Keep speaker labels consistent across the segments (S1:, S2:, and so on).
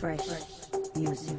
S1: fresh music.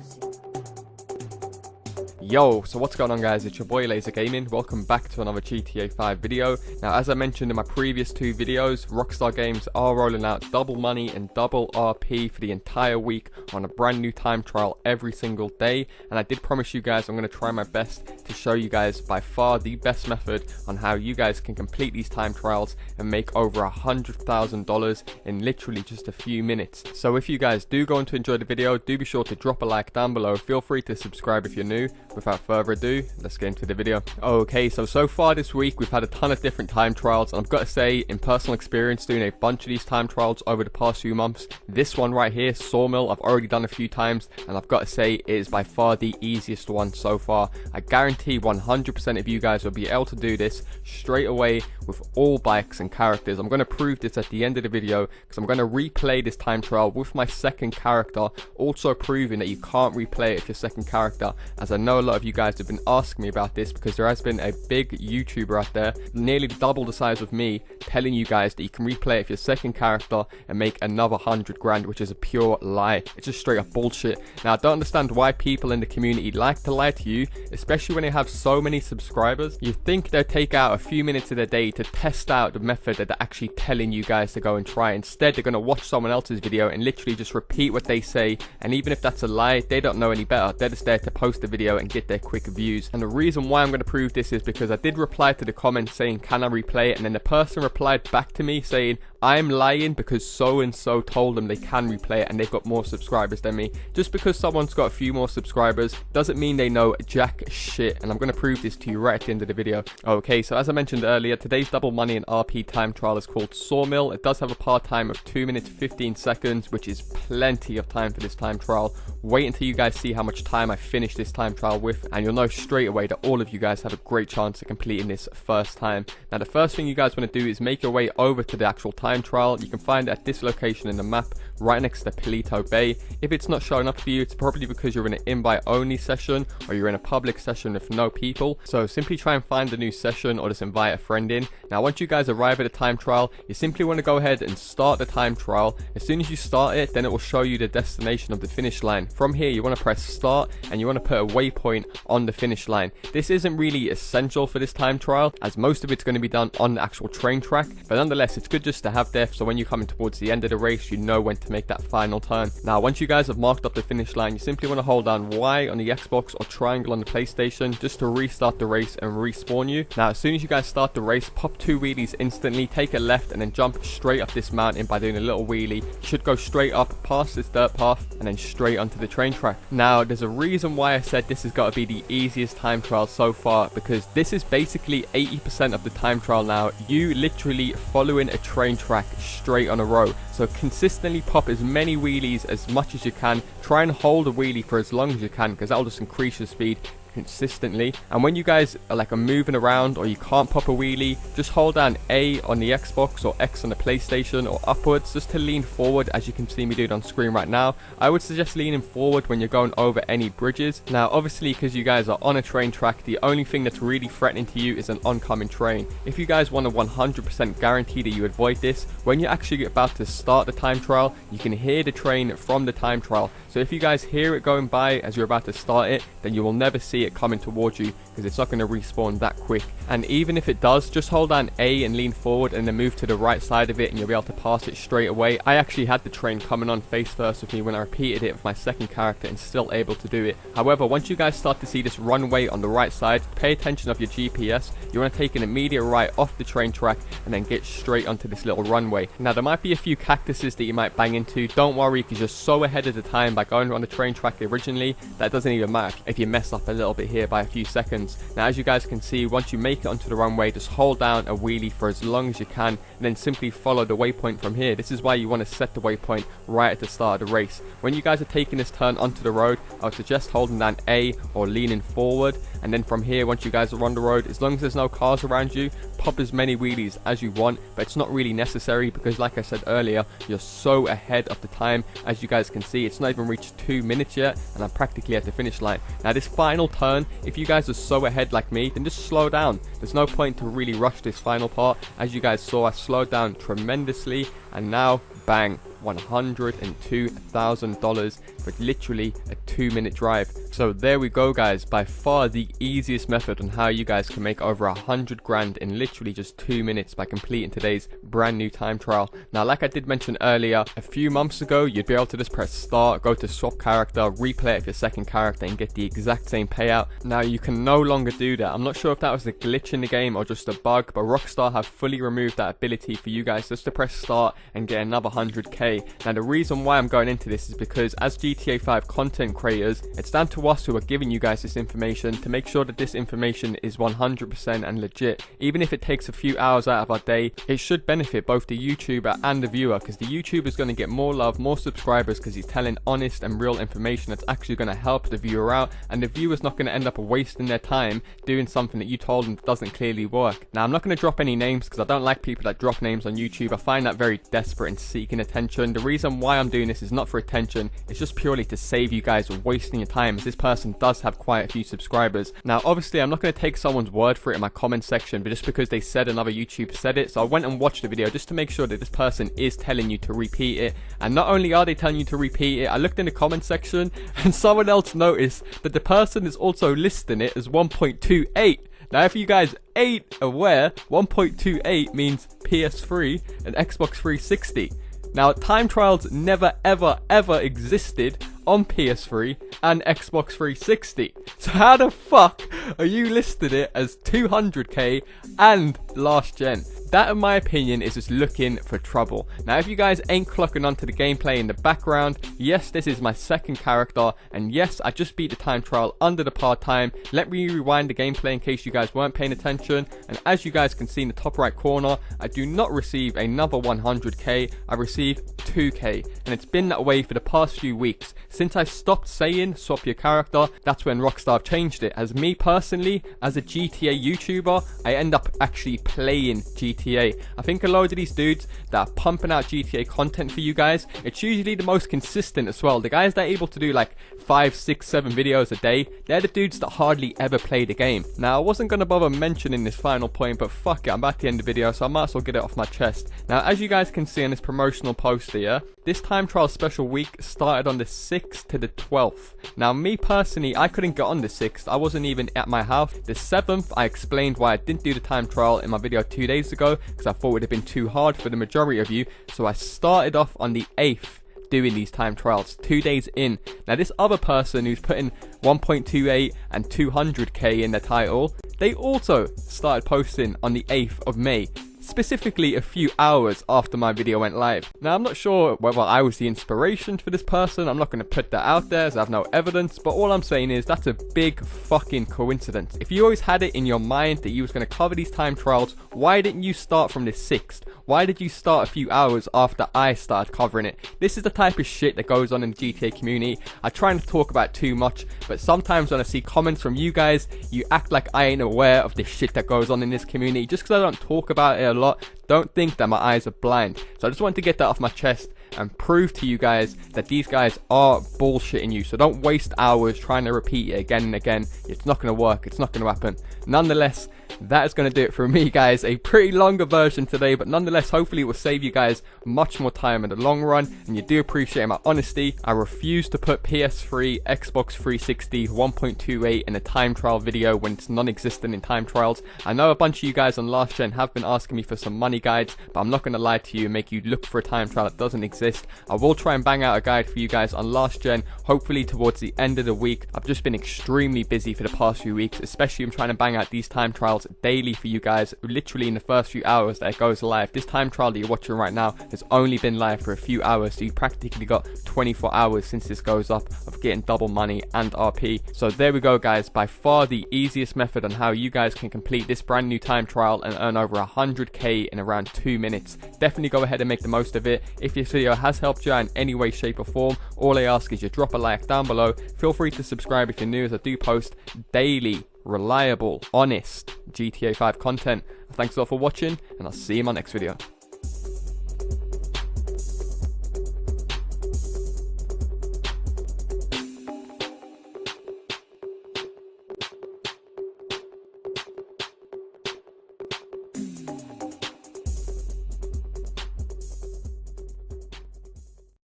S2: Yo, so what's going on guys, it's your boy LaazrGaming. Welcome back to another GTA 5 video. Now as I mentioned in my previous two videos, Rockstar Games are rolling out double money and double RP for the entire week on a brand new time trial every single day. And I did promise you guys I'm going to try my best to show you guys by far the best method on how you guys can complete these time trials and make over $100,000 in literally just a few minutes. So if you guys do go on to enjoy the video, do be sure to drop a like down below. Feel free to subscribe if you're new. Without further ado, let's get into the video. Okay, so far this week we've had a ton of different time trials, and I've got to say, in personal experience doing a bunch of these time trials over the past few months, this one right here, Sawmill, I've already done a few times, and I've got to say it is by far the easiest one so far. I guarantee 100% of you guys will be able to do this straight away with all bikes and characters. I'm going to prove this at the end of the video because I'm going to replay this time trial with my second character, also proving that you can't replay it with your second character, as I know a lot of you guys have been asking me about this because there has been a big YouTuber out there, nearly double the size of me, telling you guys that you can replay it with your second character and make another 100 grand, which is a pure lie. It's just straight up bullshit. Now I don't understand why people in the community like to lie to you, especially when they have so many subscribers. You think they'll take out a few minutes of their day to test out the method that they're actually telling you guys to go and try. Instead they're going to watch someone else's video and literally just repeat what they say, and even if that's a lie, they don't know any better. They're just there to post the video and get their quick views. And the reason why I'm going to prove this is because I did reply to the comments saying can I replay it, and then the person replied back to me saying I'm lying because so and so told them they can replay it and they've got more subscribers than me. Just because someone's got a few more subscribers doesn't mean they know jack shit, and I'm going to prove this to you right at the end of the video. Okay, so as I mentioned earlier, today's double money and RP time trial is called Sawmill. It does have a part time of 2 minutes 15 seconds, which is plenty of time for this time trial. Wait until you guys see how much time I finish this time trial with, and you'll know straight away that all of you guys have a great chance of completing this first time. Now the first thing you guys want to do is make your way over to the actual time trial. You can find it at this location in the map, right next to Palito Bay. If it's not showing up for you, it's probably because you're in an invite only session or you're in a public session with no people. So simply try and find a new session or just invite a friend in. Now once you guys arrive at the time trial, you simply want to go ahead and start the time trial. As soon as you start it, then it will show you the destination of the finish line. From here you want to press start and you want to put a waypoint on the finish line. This isn't really essential for this time trial, as most of it's going to be done on the actual train track, but nonetheless it's good just to have there, so when you're coming towards the end of the race you know when to make that final turn. Now once you guys have marked up the finish line, you simply want to hold down Y on the Xbox or triangle on the PlayStation just to restart the race and respawn you. Now as soon as you guys start the race, pop 2 wheelies instantly, take a left and then jump straight up this mountain by doing a little wheelie. You should go straight up past this dirt path and then straight onto the train track. Now there's a reason why I said this has got to be the easiest time trial so far, because this is basically 80% of the time trial now, you literally following a train track straight on a row. So consistently pop as many wheelies as much as you can. Try and hold a wheelie for as long as you can, because that'll just increase your speed consistently. And when you guys are moving around or you can't pop a wheelie, just hold down A on the Xbox or X on the PlayStation or upwards just to lean forward, as you can see me do it on screen right now. I would suggest leaning forward when you're going over any bridges. Now obviously because you guys are on a train track, the only thing that's really threatening to you is an oncoming train. If you guys want to 100% guarantee that you avoid this, when you're actually about to start the time trial, you can hear the train from the time trial. So if you guys hear it going by as you're about to start it, then you will never see it coming towards you, because it's not going to respawn that quick. And even if it does, just hold down A and lean forward and then move to the right side of it and you'll be able to pass it straight away. I actually had the train coming on face first with me when I repeated it with my second character and still able to do it. However, once you guys start to see this runway on the right side, pay attention of your GPS. You want to take an immediate right off the train track and then get straight onto this little runway. Now there might be a few cactuses that you might bang into. Don't worry, because you're so ahead of the time by going on the train track originally that doesn't even matter if you mess up a little bit here by a few seconds. Now as you guys can see, once you make it onto the runway, just hold down a wheelie for as long as you can and then simply follow the waypoint from here. This is why you want to set the waypoint right at the start of the race. When you guys are taking this turn onto the road, I would suggest holding down A or leaning forward, and then from here, once you guys are on the road, as long as there's no cars around you, pop as many wheelies as you want, but it's not really necessary because like I said earlier, you're so ahead of the time. As you guys can see, it's not even reached 2 minutes yet and I'm practically at the finish line. Now this final turn, if you guys are so ahead like me, then just slow down. There's no point to really rush this final part. As you guys saw, I slowed down tremendously and now bang, $102,000 for literally a 2-minute drive. So there we go guys, by far the easiest method on how you guys can make over 100 grand in literally just 2 minutes by completing today's brand new time trial. Now like I did mention earlier, a few months ago you'd be able to just press start, go to swap character, replay it for your second character and get the exact same payout. Now you can no longer do that. I'm not sure if that was a glitch in the game or just a bug, but Rockstar have fully removed that ability for you guys just to press start and get another 100k. Now the reason why I'm going into this is because as GTA 5 content creators, it's down to us who are giving you guys this information to make sure that this information is 100% and legit. Even if it takes a few hours out of our day, it should benefit both the YouTuber and the viewer, because the YouTuber is going to get more love, more subscribers, because he's telling honest and real information that's actually going to help the viewer out, and the viewer's not going to end up wasting their time doing something that you told them doesn't clearly work. Now I'm not going to drop any names because I don't like people that drop names on YouTube. I find that very desperate and seeking attention. The reason why I'm doing this is not for attention, it's just purely to save you guys wasting your time, as this person does have quite a few subscribers. Now obviously I'm not going to take someone's word for it in my comment section, but just because they said another YouTuber said it, so I went and watched the video just to make sure that this person is telling you to repeat it. And not only are they telling you to repeat it, I looked in the comment section and someone else noticed that the person is also listing it as 1.28. Now if you guys ain't aware, 1.28 means PS3 and Xbox 360. Now time trials never ever existed on PS3 and Xbox 360. So how the fuck are you listed it as 200k and last gen? That in my opinion is just looking for trouble. Now if you guys ain't clocking onto the gameplay in the background, yes, this is my second character, and yes, I just beat the time trial under the part time. Let me rewind the gameplay in case you guys weren't paying attention, and as you guys can see in the top right corner, I do not receive another 100k, I receive 2k, and it's been that way for the past few weeks. Since I stopped saying swap your character, that's when Rockstar changed it. As me personally, as a GTA YouTuber, I end up actually playing GTA. I think a load of these dudes that are pumping out GTA content for you guys, it's usually the most consistent as well. The guys that are able to do like 5, 6, 7 videos a day, they're the dudes that hardly ever play the game. Now I wasn't going to bother mentioning this final point, but fuck it, I'm about to end the video, so I might as well get it off my chest. Now as you guys can see on this promotional poster here, this time trial special week started on the 6th to the 12th. Now me personally, I couldn't get on the 6th, I wasn't even at my house. The 7th, I explained why I didn't do the time trial in my video 2 days ago, because I thought it would have been too hard for the majority of you. So I started off on the 8th doing these time trials, 2 days in. Now this other person who's putting 1.28 and 200k in their title, they also started posting on the 8th of May. Specifically a few hours after my video went live. Now I'm not sure whether I was the inspiration for this person, I'm not going to put that out there as I have no evidence, but all I'm saying is that's a big fucking coincidence. If you always had it in your mind that you was going to cover these time trials, why didn't you start from the 6th? Why did you start a few hours after I started covering it? This is the type of shit that goes on in the GTA community. I try not to talk about it too much, but sometimes when I see comments from you guys, you act like I ain't aware of the shit that goes on in this community. Just because I don't talk about it a lot, don't think that my eyes are blind. So I just wanted to get that off my chest and prove to you guys that these guys are bullshitting you. So don't waste hours trying to repeat it again and again. It's not going to work. It's not going to happen. Nonetheless, that is going to do it for me, guys. A pretty longer version today, but nonetheless, hopefully it will save you guys much more time in the long run, and you do appreciate my honesty. I refuse to put PS3, Xbox 360, 1.28 in a time trial video when it's non-existent in time trials. I know a bunch of you guys on last gen have been asking me for some money guides, but I'm not going to lie to you and make you look for a time trial that doesn't exist. I will try and bang out a guide for you guys on last gen, hopefully towards the end of the week. I've just been extremely busy for the past few weeks, especially I'm trying to bang out these time trials daily for you guys, literally in the first few hours that it goes live. This time trial that you're watching right now has only been live for a few hours, so you practically got 24 hours since this goes up of getting double money and RP. So there we go, guys. By far the easiest method on how you guys can complete this brand new time trial and earn over 100k in around 2 minutes. Definitely go ahead and make the most of it. If this video has helped you out in any way, shape or form, all I ask is you drop a like down below. Feel free to subscribe if you're new, as I do post daily, reliable, honest GTA 5 content. Thanks a lot for watching, and I'll see you in my next video.